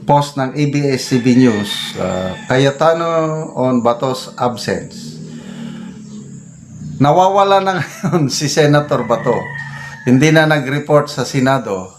post ng ABS-CBN News, Cayetano on Bato's absence. Nawawala na ngayon si Senator Bato. Hindi na nag-report sa Senado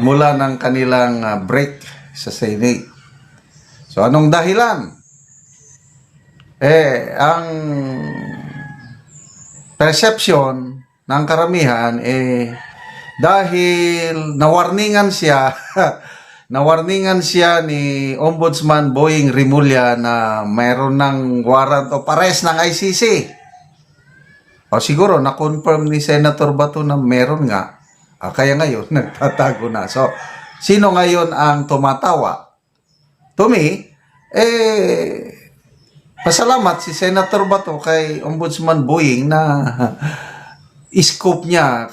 mula ng kanilang break sa Senate. So anong dahilan? Ang perception ng karamihan dahil nawarningan siya nawarningan siya ni Ombudsman Boying Rimulya na mayroon ng warrant of arrest ng ICC. O siguro na-confirm ni Senator Bato na meron nga. Kaya ngayon nagtatago na. So sino ngayon ang tumatawa? To me, pasalamat si Senator Bato kay Ombudsman Boying na scope niya,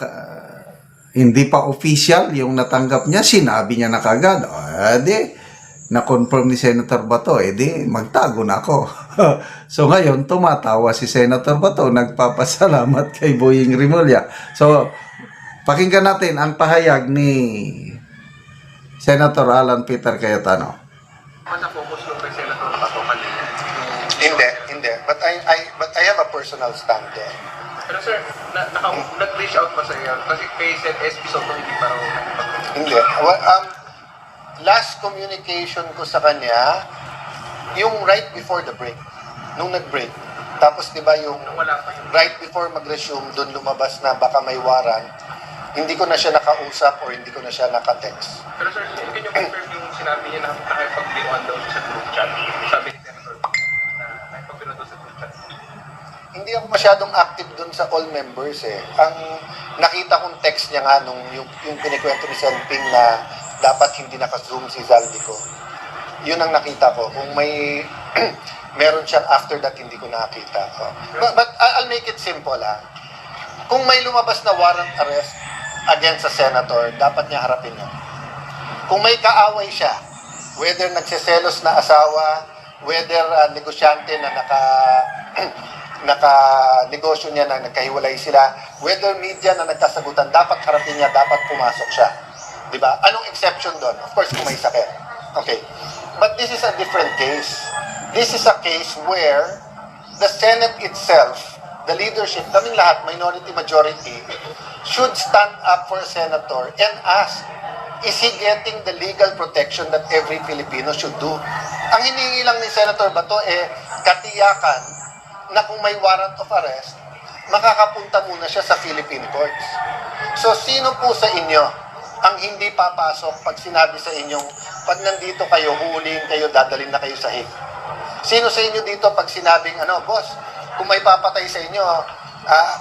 hindi pa official yung natanggap niya, sinabi niya na kagad. Na-confirm ni Senator Bato, magtago na ako. So ngayon, tumatawa si Senator Bato, nagpapasalamat kay Boying Rimulya. So, pakinggan natin ang pahayag ni Senator Alan Peter Cayetano. Nafocus yung kay Senator Bato kanina. Hindi. But I have a personal stand there. Pero sir, nag-reach out ba sa iyo? Kasi kay SB Soto hindi pa raw nakipag-communicate. Hindi. Last communication ko sa kanya, yung right before the break. Nung nag-break. Tapos di ba yung Wala pa yun. right before mag-resume, doon lumabas na baka may warrant, hindi ko na siya nakausap or hindi ko na siya nakatext. Pero sir, can you confirm yung sinabi niya na nakipag-binuan daw siya sa group chat? Sabi ni Senator na nakipag-binuan daw sa group chat. Hindi ako masyadong active doon sa all members Ang nakita kong text niya nga nung yung pinikwento ni Senping na dapat hindi naka-zoom si Zaldico. Yun ang nakita ko. Kung may meron siyang after that, hindi ko nakita. But I'll make it simple Kung may lumabas na warrant arrest against a senator, dapat niya harapin yun. Kung may kaaway siya, whether nagseselos na asawa, whether negosyante na naka-negosyo niya na nagkahiwalay sila, whether media na nagkasagutan, dapat harapin niya, dapat pumasok siya. Diba? Anong exception doon? Of course, kung may sakit. Okay. But this is a different case. This is a case where the Senate itself, the leadership, kaming lahat, minority, majority, should stand up for a senator and ask, is he getting the legal protection that every Filipino should do? Ang hinihingi lang ni Senator Bato katiyakan na kung may warrant of arrest, makakapunta muna siya sa Philippine courts. So, sino po sa inyo ang hindi papasok pag sinabi sa inyong, pag nandito kayo, huhulihin kayo, dadalhin na kayo sa hig? Sino sa inyo dito pag sinabing, boss, kung may papatay sa inyo,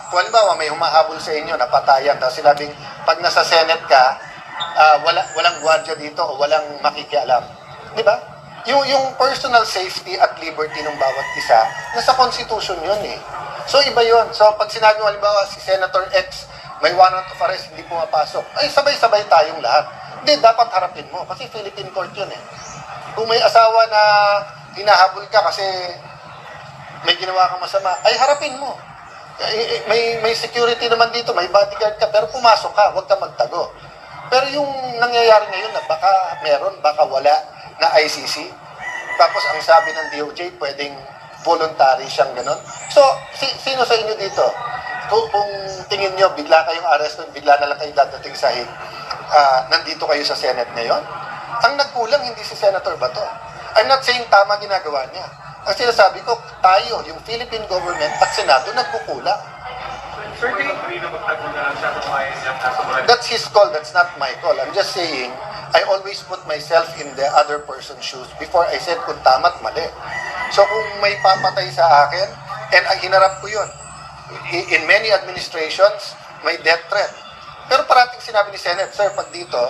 kung halimbawa may humahabol sa inyo, napatayan, tapos sinabing, pag nasa Senate ka, walang gwardiya dito o walang makikialam. Di ba? Yung personal safety at liberty ng bawat isa, nasa Constitution yun So, iba yun. So, pag sinabi mo, halimbawa, si Senator X, may warrant of arrest, hindi pumapasok, ay sabay-sabay tayong lahat. Hindi, dapat harapin mo, kasi Philippine court yun Kung may asawa na hinahabol ka kasi may ginawa kang masama, ay harapin mo. May security naman dito, may bodyguard ka, pero pumasok ka, huwag ka magtago. Pero yung nangyayari ngayon na baka meron, baka wala na ICC, tapos ang sabi ng DOJ, pwedeng voluntary siyang ganon. So, sino sa inyo dito? Kung tingin nyo, bigla kayong arrest, bigla na lang kayo dadating sa hig, nandito kayo sa Senate ngayon, ang nagkulang hindi si Senator Bato. I'm not saying tama ginagawa niya. Ang sinasabi ko, tayo, yung Philippine government at Senado, nagkukulang. Sir, di na magtago na siya kung ayaw niya nasa barangay. That's his call, that's not my call. I'm just saying, I always put myself in the other person's shoes before I said kung tama't mali. So kung may papatay sa akin, and hinarap ko yun, in many administrations, may death threat. Pero parating sinabi ni Senate, sir, pag dito,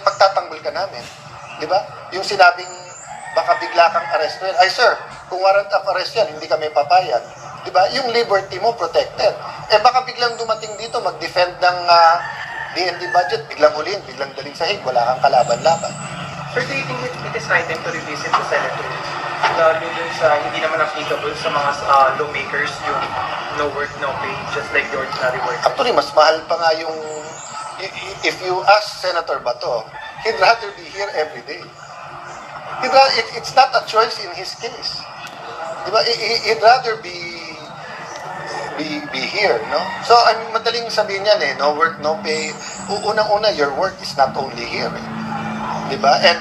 pagtatanggol ka namin. Di ba? Yung sinabing, baka bigla kang arrestuin. Ay, sir, kung warrant of arrest yan, hindi kami papayag. Di ba? Yung liberty mo protected. Baka biglang dumating dito, mag-defend ng DND budget, biglang huliin, biglang daling sahig, wala kang kalaban-laban. Sir, do you think it is high time to revisit the Senate rules? Lalo dun sa hindi naman applicable sa mga lawmakers, yung no work, no pay, just like the ordinary workers. Actually, mas mahal pa nga yung, if you ask Senator Bato, He'd rather be here every day. It's not a choice in his case. Diba? He'd rather be here, no? So, madaling sabihin yan no work, no pay. Unang-una, your work is not only here. Diba? And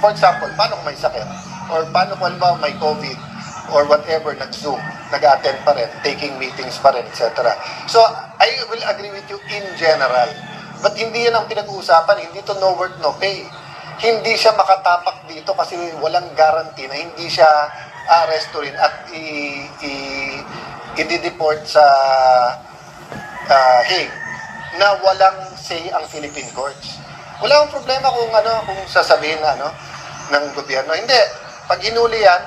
for example, paano kung may sakit? Or paano kung halimbawa may COVID? Or whatever, nag-Zoom, nag-attend pa rin, taking meetings pa rin, etc. So, I will agree with you in general. But hindi yan ang pinag-uusapan, hindi to no work, no pay. Hindi siya makatapak dito kasi walang guarantee na hindi siya aresto rin at i-deport sa Hague na walang say ang Philippine courts. Wala akong problema kung sasabihin ng gobyerno. Hindi, pag hinuli yan,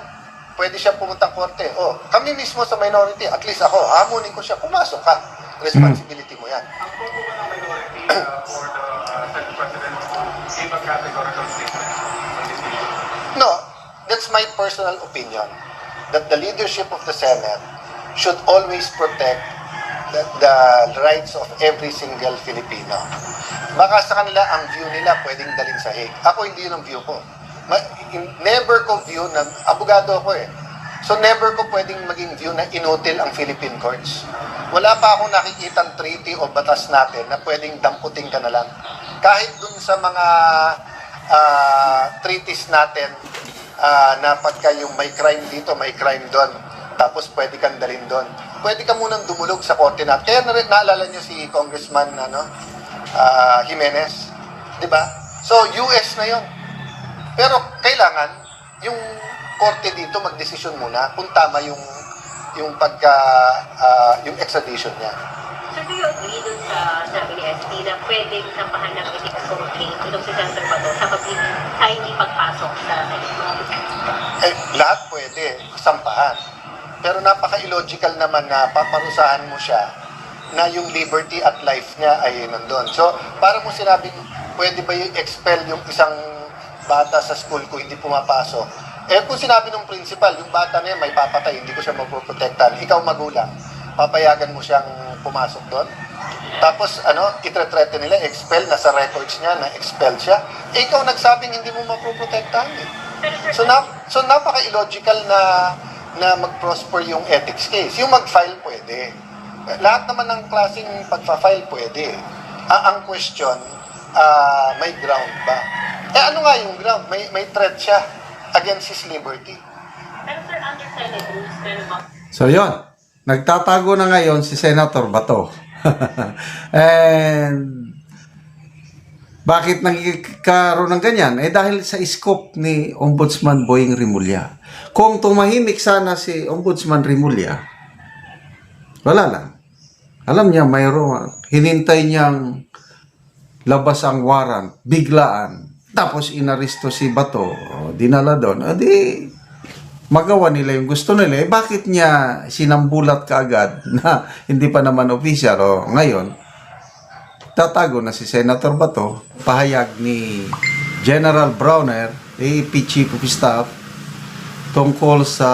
pwede siya pumuntang korte. Kami mismo sa minority, at least ako, hamunin ko siya, pumasok ka. Responsibility mo yan. Ang punto ba ng minority for the Senate President gave a categorical statement on this issue? No, that's my personal opinion. That the leadership of the Senate should always protect the rights of every single Filipino. Baka sa kanila, ang view nila pwedeng dalhin sa Hague. Ako, hindi yun ang view ko. Never ko view na, abogado ako So never ko pwedeng maging view na inutil ang Philippine courts. Wala pa akong nakikitang treaty o batas natin na pwedeng damputin ka na lang. Kahit dun sa mga treaties natin na pagka yung may crime dito, may crime doon, tapos pwede kang dalhin doon. Pwede ka munang dumulog sa korte natin. Kaya naalala niyo si Congressman Jimenez, di ba? So US na yon. Pero kailangan yung korte dito magdesisyon muna kung tama yung extradition niya. So do you agree dun sa sabi ni SP na pwedeng sampahan ng ethics complaint itong si Senator Bato sa hindi pagpasok sa Lahat pwede, sampahan. Pero napaka-illogical naman na paparusahan mo siya na yung liberty at life niya ay nandun. So, parang mo sinabing, pwede ba i-expel yung isang bata sa school ko hindi pumapasok? Kung sinabi ng principal, yung bata na yan may papatay, hindi ko siya mapoprotektan. Ikaw magulang, papayagan mo siyang pumasok doon? Tapos, itre-threaten nila, expel, nasa records niya, na-expel siya. Ikaw nagsabing hindi mo mapoprotektahan So, napaka-illogical na mag-prosper yung ethics case. Yung mag-file pwede. Lahat naman ng klaseng pagpa-file pwede. Ang question, may ground ba? Ano nga yung ground? May threat siya against his liberty. Pero sir, under Senate rules, pero So yun, nagtatago na ngayon si Senator Bato. And bakit nagkakaroon ng ganyan? Dahil sa scope ni Ombudsman Boying Rimulya. Kung tumahimik sana si Ombudsman Rimulya, wala lang. Alam niya, mayroon. Hinintay niyang labas ang warrant, biglaan. Tapos inaresto si Bato, dinala doon. Magawa nila yung gusto nila. Bakit niya sinambulat kaagad na hindi pa naman official? Ngayon, tatago na si Senator Bato, pahayag ni General Browner, AP Chief of Staff, tungkol sa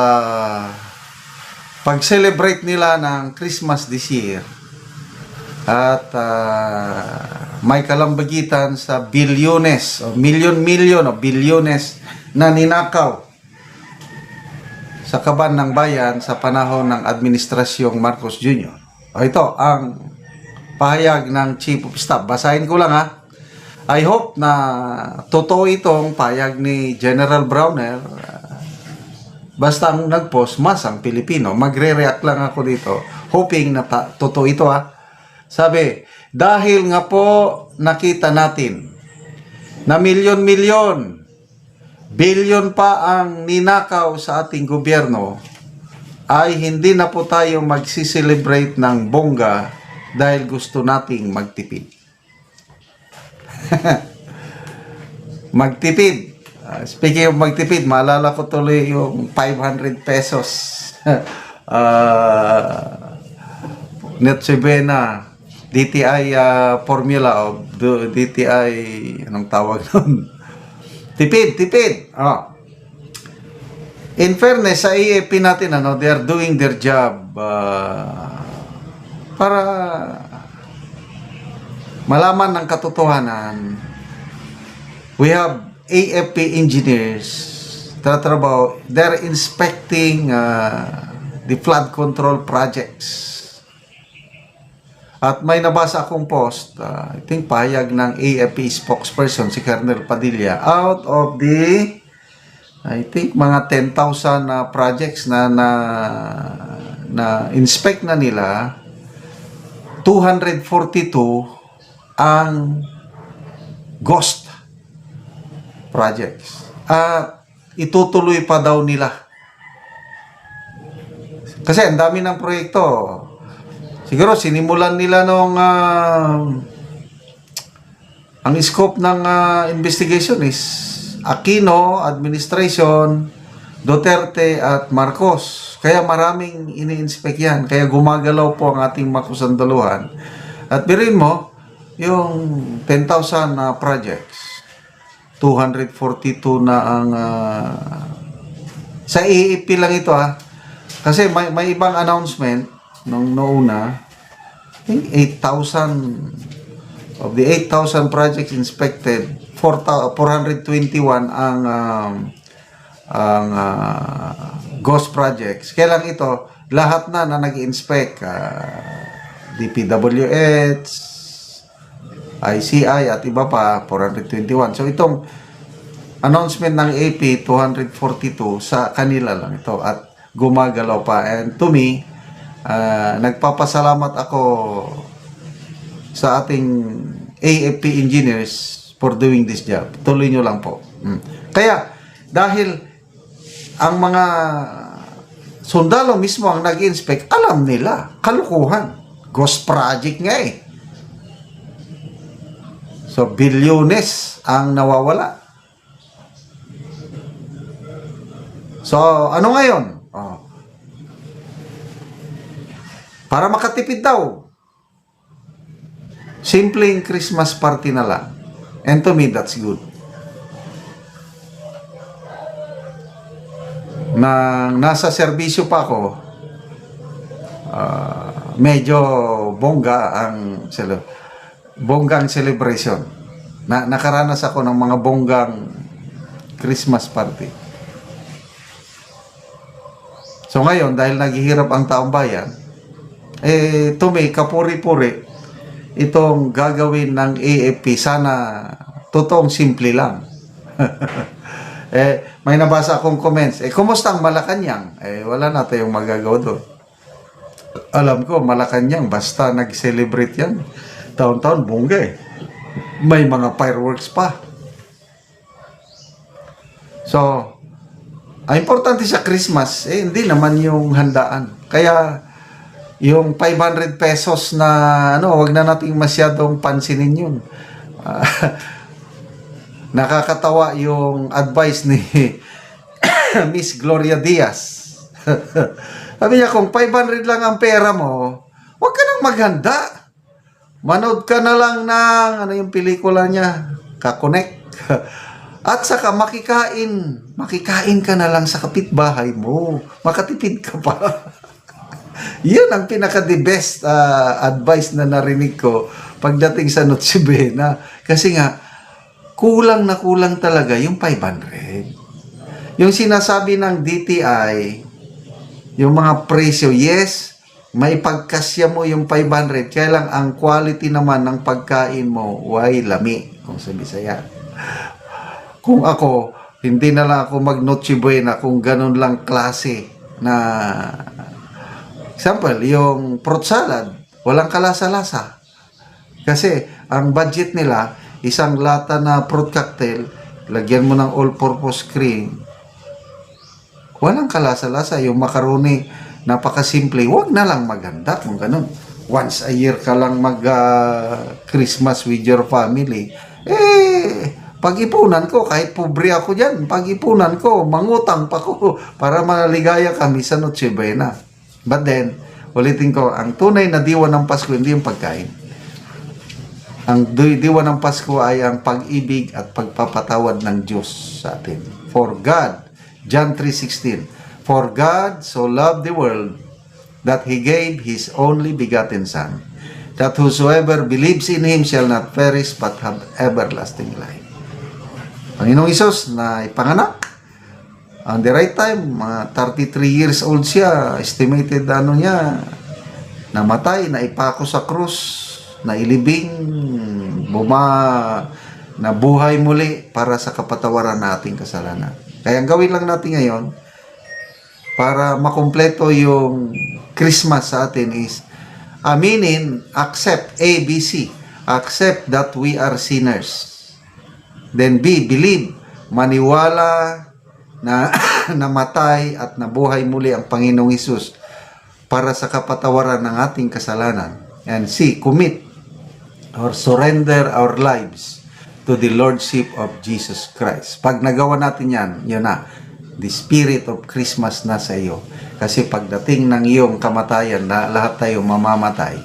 pag-celebrate nila ng Christmas this year. At may kalambagitan sa bilyones, o milyon-milyon o bilyones na ninakaw sa kaban ng bayan sa panahon ng Administrasyong Marcos Jr. Ito ang pahayag ng Chief of Staff. Basahin ko lang I hope na totoo itong pahayag ni General Browner. Basta ang nag-post, mas ang Pilipino. Magre-react lang ako dito. Hoping na totoo ito Sabi, dahil nga po nakita natin na milyon-milyon, bilyon pa ang ninakaw sa ating gobyerno, ay hindi na po tayo magsiselebrate ng bongga dahil gusto nating magtipid. Magtipid. Speaking of magtipid, maalala ko tuloy yung 500 pesos. Net Buena, DTI formula o DTI, anong tawag nun? Tipid. In fairness, sa AAP natin, they are doing their job para malaman ng katotohanan we have AFP engineers tatrabaho, they're inspecting the flood control projects. At may nabasa akong post, I think pahayag ng AFP spokesperson si Colonel Padilla, out of the I think mga 10,000 projects na inspect na nila, 242 ang ghost projects. At itutuloy pa daw nila. Kasi ang dami ng proyekto. Siguro sinimulan nila nung ang scope ng investigation is Aquino administration, Duterte at Marcos. Kaya maraming ini-inspect yan. Kaya gumagalaw po ang ating makusandaluhan. At birin mo, yung 10,000 projects, 242 na ang sa AAP lang ito Kasi may ibang announcement nung noona, I think 8,000 of the 8,000 projects inspected, 421 ang ghost projects. Kailan ito? Lahat na nag-inspect. DPWH, ICI at iba pa, 421. So itong announcement ng AP 242 sa kanila lang ito at gumagalaw pa. And to me, nagpapasalamat ako sa ating AFP engineers for doing this job. Tuloy nyo lang po. Kaya, dahil ang mga sundalo mismo ang nag-inspect, alam nila, kalukuhan. Ghost project nga So, bilyones ang nawawala. So, ano ngayon? Para makatipid daw. Simpleng Christmas party na lang. And to me, that's good. Nang nasa serbisyo pa ako, medyo bonggang celebration. Nakaranas ako ng mga bonggang Christmas party. So ngayon, dahil naghihirap ang taong bayan, to me, kapuri-puri, itong gagawin ng AFP, sana totoong simple lang. May nabasa akong comments, kumusta ang Malacanang? Wala na tayong magagawa doon. Alam ko, Malacanang, basta nag-celebrate yan. Taon-taon, bongga May mga fireworks pa. So, ang importante sa Christmas, hindi naman yung handaan. Kaya, yung 500 pesos na, wag na nating masyadong pansinin yun. Nakakatawa yung advice ni Miss Gloria Diaz. Sabi niya, kung 500 lang ang pera mo, wag ka nang maghanda. Manood ka na lang ng, yung pelikula niya, Kakonek. At saka makikain ka na lang sa kapitbahay mo. Makatipid ka pa. Yun ang pinaka-the best advice na narinig ko pagdating sa Noche Buena. Kasi nga, kulang na kulang talaga yung 500. Yung sinasabi ng DTI, yung mga presyo, yes, may pagkasya mo yung 500, kaya lang ang quality naman ng pagkain mo, way lami, kung sa Bisaya. Kung ako, hindi na lang ako mag-Noche Buena kung ganun lang klase na example, yung fruit salad, walang kalasa-lasa. Kasi, ang budget nila, isang lata na fruit cocktail, lagyan mo ng all-purpose cream, walang kalasa-lasa. Yung macaroni, napakasimple, wag na lang maghanda kung ganun. Once a year ka lang mag-Christmas with your family. Pag-ipunan ko, kahit pobre ako dyan, pag-ipunan ko, mangutang pa ko, para maligaya kami sa Noche Buena. But then, ulitin ko, ang tunay na diwa ng Pasko, hindi yung pagkain. Ang diwa ng Pasko ay ang pag-ibig at pagpapatawad ng Diyos sa atin. For God, John 3:16, for God so loved the world that He gave His only begotten Son, that whosoever believes in Him shall not perish but have everlasting life. Panginoong Isus na ipanganak on the right time, mga 33 years old siya, estimated niya, namatay, naipako sa krus, nailibing, nabuhay muli para sa kapatawaran nating kasalanan. Kaya ang gawin lang natin ngayon, para makumpleto yung Christmas sa atin is, aminin, accept, A, B, C, accept that we are sinners. Then B, believe, maniwala na namatay at nabuhay muli ang Panginoong Hesus para sa kapatawaran ng ating kasalanan. And C, commit or surrender our lives to the Lordship of Jesus Christ. Pag nagawa natin yan, yun na, the spirit of Christmas na sa iyo. Kasi pagdating ng iyong kamatayan, na lahat tayo mamamatay,